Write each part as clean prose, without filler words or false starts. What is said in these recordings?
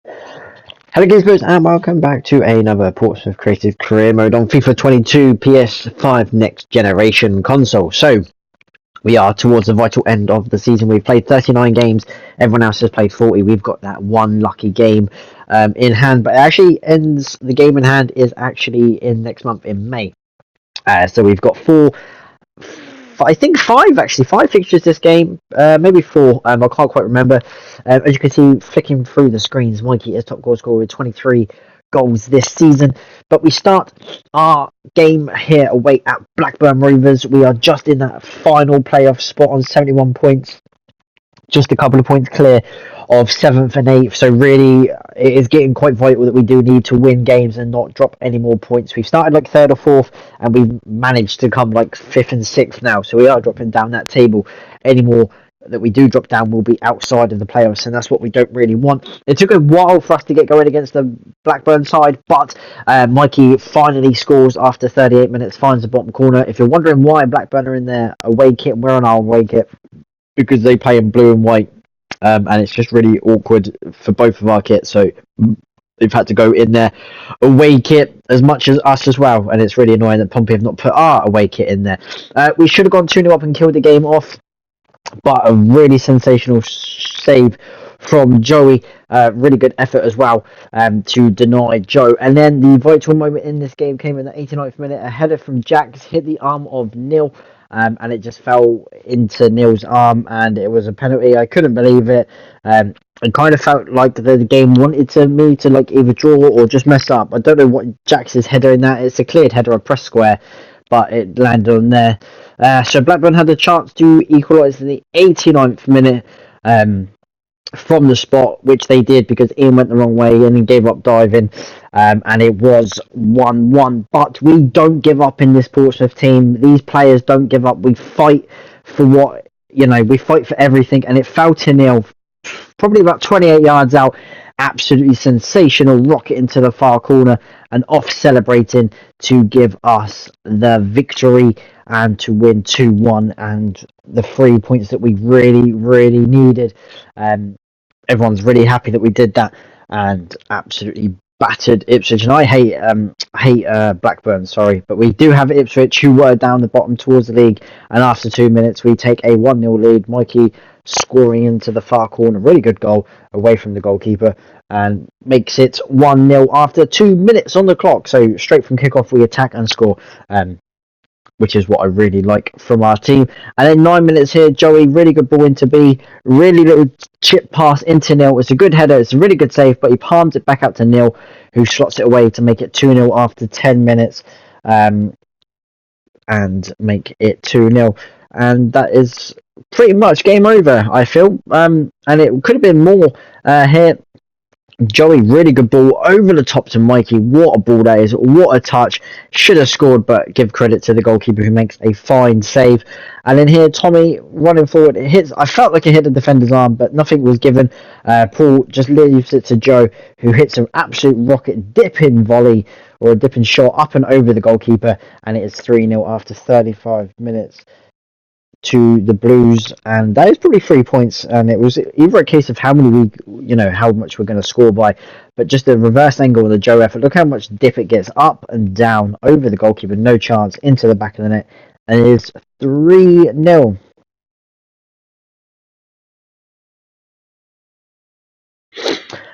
Hello gamers and welcome back to another Portsmouth Creative Career Mode on FIFA 22 PS5 Next Generation console. So, we are towards the vital end of the season. We've played 39 games, everyone else has played 40. We've got that one lucky game in hand, but it actually ends, the game in hand is actually in next month in May. So we've got I think five fixtures this game, maybe four. I can't quite remember. As you can see, flicking through the screens, Mikey is top goal scorer with 23 goals this season. But we start our game here away at Blackburn Rovers. We are just in that final playoff spot on 71 points, just a couple of points clear of 7th and 8th. So really, it is getting quite vital that we do need to win games and not drop any more points. We've started like 3rd or 4th, and we've managed to come like 5th and 6th now. So we are dropping down that table. Any more that we do drop down will be outside of the playoffs, and that's what we don't really want. It took a while for us to get going against the Blackburn side, but Mikey finally scores after 38 minutes, finds the bottom corner. If you're wondering why Blackburn are in their away kit, we're on our away kit because they play in blue and white, and it's just really awkward for both of our kits. So they've had to go in their away kit as much as us as well, and it's really annoying that Pompey have not put our away kit in there. We should have gone 2-0 up and killed the game off, but a really sensational save from Joey. Really good effort as well to deny Joe. And then the vital moment in this game came in the 89th minute. A header from Jax hit the arm of Neil, and it just fell into Neil's arm, and it was a penalty. I couldn't believe it. It kind of felt like the game wanted me to like either draw or just mess up. I don't know what Jax's header in that. It's a cleared header, a press square, but it landed on there. So Blackburn had the chance to equalise in the 89th minute from the spot, which they did because Ian went the wrong way and he gave up diving, and it was 1-1. But we don't give up in this Portsmouth team. These players don't give up. We fight for what, we fight for everything, and it fell to nil, probably about 28 yards out. Absolutely sensational rocket into the far corner and off celebrating to give us the victory and to win 2-1 and the 3 points that we really, really needed. Everyone's really happy that we did that and absolutely battered Ipswich. And I hate Blackburn, sorry, but we do have Ipswich, who were down the bottom towards the league, and after 2 minutes we take a 1-0 lead. Mikey scoring into the far corner, really good goal away from the goalkeeper, and makes it 1-0 after 2 minutes on the clock. So straight from kickoff we attack and score, which is what I really like from our team. And then 9 minutes here, Joey, really good ball into B, really little chip pass into Neil. It's a good header, it's a really good save, but he palms it back out to Neil, who slots it away to make it 2-0 after 10 minutes, and make it 2-0. And that is pretty much game over, I feel. And it could have been more here. Joey, really good ball over the top to Mikey. What a ball that is. What a touch. Should have scored, but give credit to the goalkeeper who makes a fine save. And then here, Tommy running forward. It hits. I felt like it hit the defender's arm, but nothing was given. Paul just leaves it to Joe, who hits an absolute rocket dipping volley or a dipping shot up and over the goalkeeper. And it is 3-0 after 35 minutes to the Blues, and that is probably 3 points. And it was either a case of how much we're going to score by, but just the reverse angle of the Joe effort. Look how much dip it gets up and down over the goalkeeper, no chance, into the back of the net, and it is 3-0.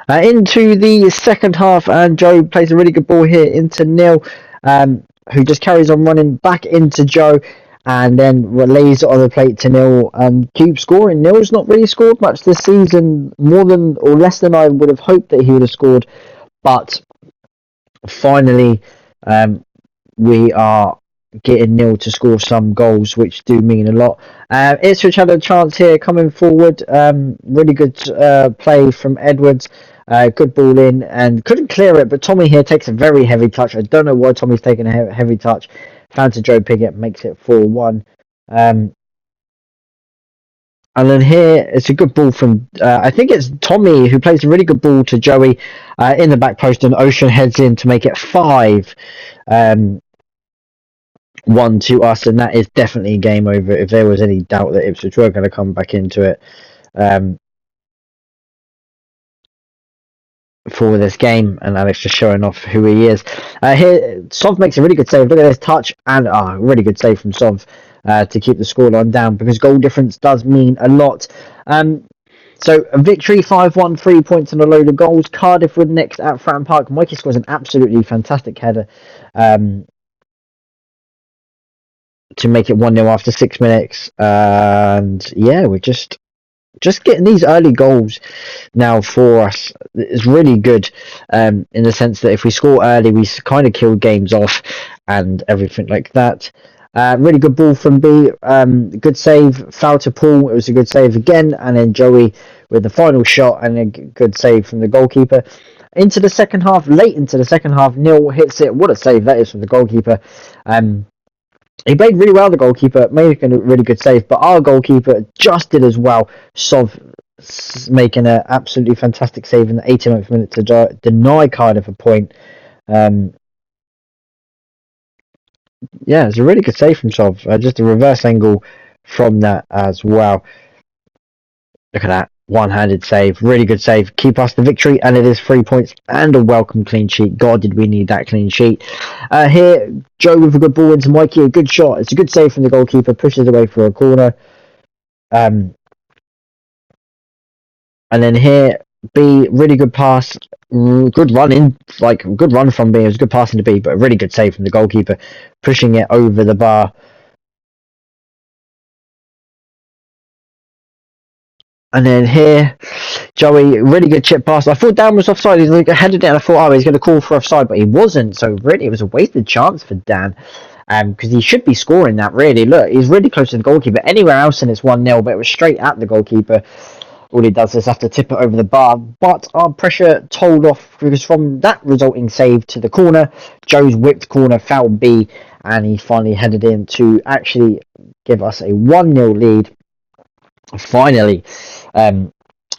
Into the second half, and Joe plays a really good ball here into Neil, who just carries on running back into Joe, and then lays it on the plate to Neil and keeps scoring. Neil's not really scored much this season, more than or less than I would have hoped that he would have scored, but finally we are getting Neil to score some goals, which do mean a lot. Ipswich had a chance here coming forward. Really good play from Edwards. Good ball in and couldn't clear it, but Tommy here takes a very heavy touch. I don't know why Tommy's taking a heavy touch. Found to Joe Piggott, makes it 4-1. And then here, it's a good ball from, I think it's Tommy, who plays a really good ball to Joey in the back post, and Ocean heads in to make it 5-1 to us, and that is definitely game over if there was any doubt that Ipswich were going to come back into it. for this game, and Alex just showing off who he is. Here, Sov makes a really good save. Look at this touch, and really good save from Sov to keep the scoreline down, because goal difference does mean a lot. So a victory, 5-1, 3 points and a load of goals. Cardiff would next at Fratton Park. Mikey scores an absolutely fantastic header to make it 1-0 after 6 minutes. And yeah, we're just getting these early goals now for us is really good, in the sense that if we score early, we kind of kill games off and everything like that. Really good ball from B. Good save, foul to Paul. It was a good save again, and then Joey with the final shot and a good save from the goalkeeper. Into the second half, late into the second half, Neil hits it. What a save that is from the goalkeeper. He played really well, the goalkeeper, made a really good save, but our goalkeeper just did as well. Sov making an absolutely fantastic save in the 89th minute to deny Cardiff a point. Yeah, it's a really good save from Sov. Just a reverse angle from that as well. Look at that. One-handed save. Really good save. Keep us the victory, and it is 3 points and a welcome clean sheet. God, did we need that clean sheet. Here, Joe with a good ball into Mikey. A good shot. It's a good save from the goalkeeper. Pushes away for a corner. And then here, B, really good pass. Good run in. Good run from B. It was a good pass into B, but a really good save from the goalkeeper. Pushing it over the bar. And then here, Joey, really good chip pass. I thought Dan was offside. He's headed it, and I thought, he's going to call for offside, but he wasn't. So really, it was a wasted chance for Dan, because he should be scoring that. Really, look, he's really close to the goalkeeper. Anywhere else, and it's 1-0, but it was straight at the goalkeeper. All he does is have to tip it over the bar. But our pressure told off, because from that resulting save to the corner, Joe's whipped corner fouled B, and he finally headed in to actually give us a 1-0 lead. Finally. And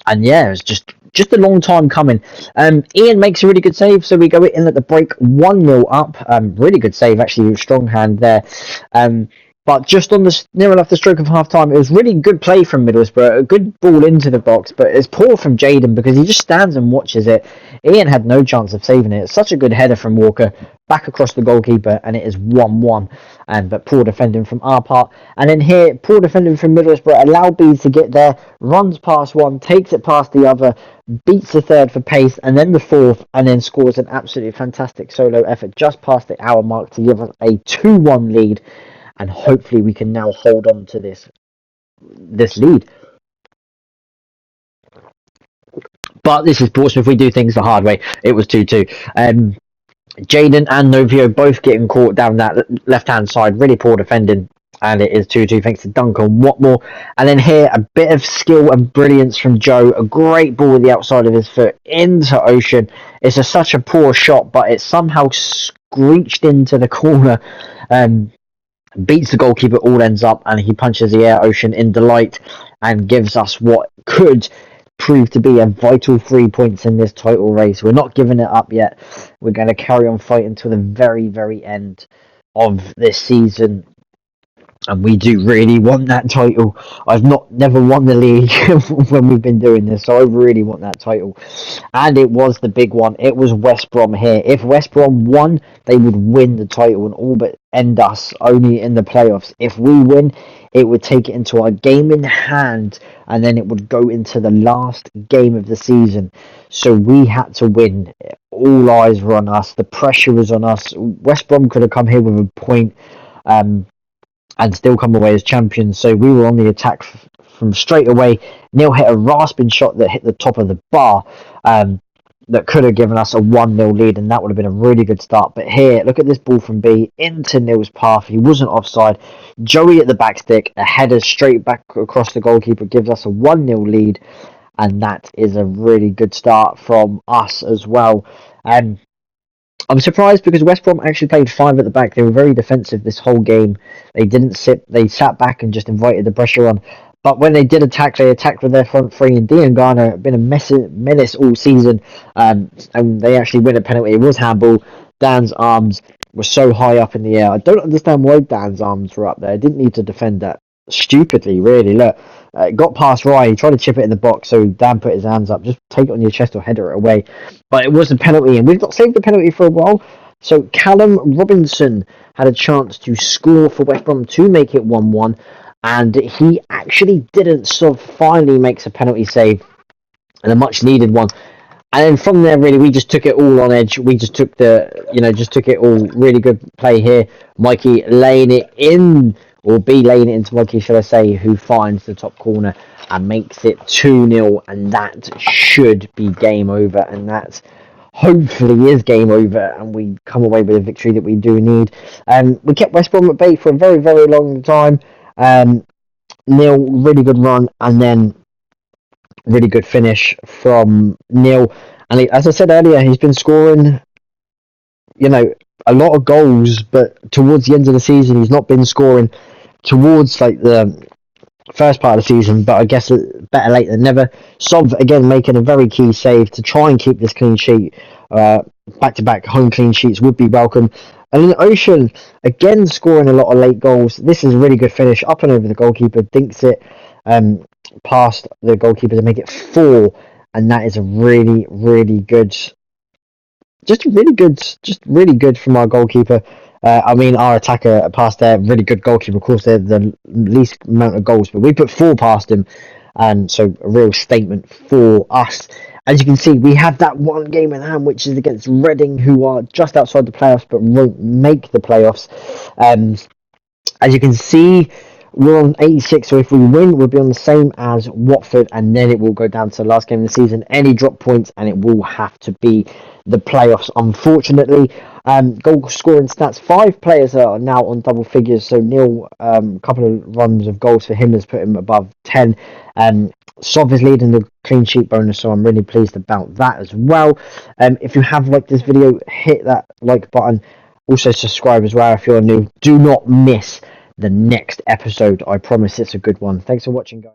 yeah, it was just a long time coming. Ian makes a really good save, so we go in at the break 1-0 up. Really good save, actually, strong hand there. But just on the near enough the stroke of half time, it was really good play from Middlesbrough. A good ball into the box, but it's poor from Jaden because he just stands and watches it. Ian had no chance of saving it. It's such a good header from Walker back across the goalkeeper, and it is 1-1. But poor defending from our part. And then here, poor defending from Middlesbrough, allowed B to get there, runs past one, takes it past the other, beats the third for pace, and then the fourth, and then scores an absolutely fantastic solo effort just past the hour mark to give us a 2-1 lead. And hopefully we can now hold on to this lead. But this is Portsmouth. We do things the hard way. It was 2-2. Jaden and Novio both getting caught down that left-hand side. Really poor defending. And it is 2-2 thanks to Duncan Watmore. And then here, a bit of skill and brilliance from Joe. A great ball with the outside of his foot into Ocean. It's such a poor shot, but it somehow screeched into the corner. Beats the goalkeeper, all ends up, and he punches the air Ocean in delight and gives us what could prove to be a vital 3 points in this title race. We're not giving it up yet. We're going to carry on fighting until the very, very end of this season. And we do really want that title. I've never won the league when we've been doing this, so I really want that title. And it was the big one. It was West Brom here. If West Brom won, they would win the title and all but end us only in the playoffs. If we win, it would take it into our game in hand, and then it would go into the last game of the season. So we had to win. All eyes were on us. The pressure was on us. West Brom could have come here with a point. And still come away as champions. So we were on the attack from straight away. Neil hit a rasping shot that hit the top of the bar that could have given us a 1-0 lead, and that would have been a really good start. But here, look at this ball from B into Neil's path. He wasn't offside. Joey at the back stick, a header straight back across the goalkeeper gives us a 1-0 lead, and that is a really good start from us as well. I'm surprised because West Brom actually played 5 at the back. They were very defensive this whole game. They didn't sit. They sat back and just invited the pressure on. But when they did attack, they attacked with their front three. And Dean Garner have been a menace all season. And they actually win a penalty. It was handball. Dan's arms were so high up in the air. I don't understand why Dan's arms were up there. I didn't need to defend that. stupidly, really. Look, got past Ryan, he tried to chip it in the box, so Dan put his hands up, just take it on your chest or header it away. But it was a penalty, and we've not saved the penalty for a while. So Callum Robinson had a chance to score for West Brom to make it 1-1, and he actually didn't, so finally makes a penalty save, and a much needed one. And then from there, really, we just took it all on edge. We just took just took it all. Really good play here. Mikey laying it in, or B laying it into Mikey, shall I say, who finds the top corner and makes it 2-0. And that should be game over. And that hopefully is game over. And we come away with a victory that we do need. We kept West Brom at bay for a very, very long time. Neil, really good run. And then really good finish from Neil. And as I said earlier, he's been scoring, a lot of goals, but towards the end of the season, he's not been scoring towards like the first part of the season. But I guess better late than never. Sov again making a very key save to try and keep this clean sheet. Back-to-back home clean sheets would be welcome. And then Ocean again scoring a lot of late goals. This is a really good finish up and over the goalkeeper, dinks it past the goalkeeper to make it 4, and that is a really, really good, just really good from our goalkeeper. Our attacker past there, really good goalkeeper. Of course, they're the least amount of goals, but we put 4 past him, and so a real statement for us. As you can see, we have that one game in hand, which is against Reading, who are just outside the playoffs but won't make the playoffs. As you can see, we're on 86, so if we win, we'll be on the same as Watford, and then it will go down to the last game of the season. Any drop points, and it will have to be the playoffs, unfortunately. Goal scoring stats, 5 players are now on double figures, so Neil, a couple of runs of goals for him has put him above 10. Sov is leading the clean sheet bonus, so I'm really pleased about that as well. If you have liked this video, hit that like button. Also subscribe as well if you're new. Do not miss the next episode. I promise it's a good one. Thanks for watching, guys.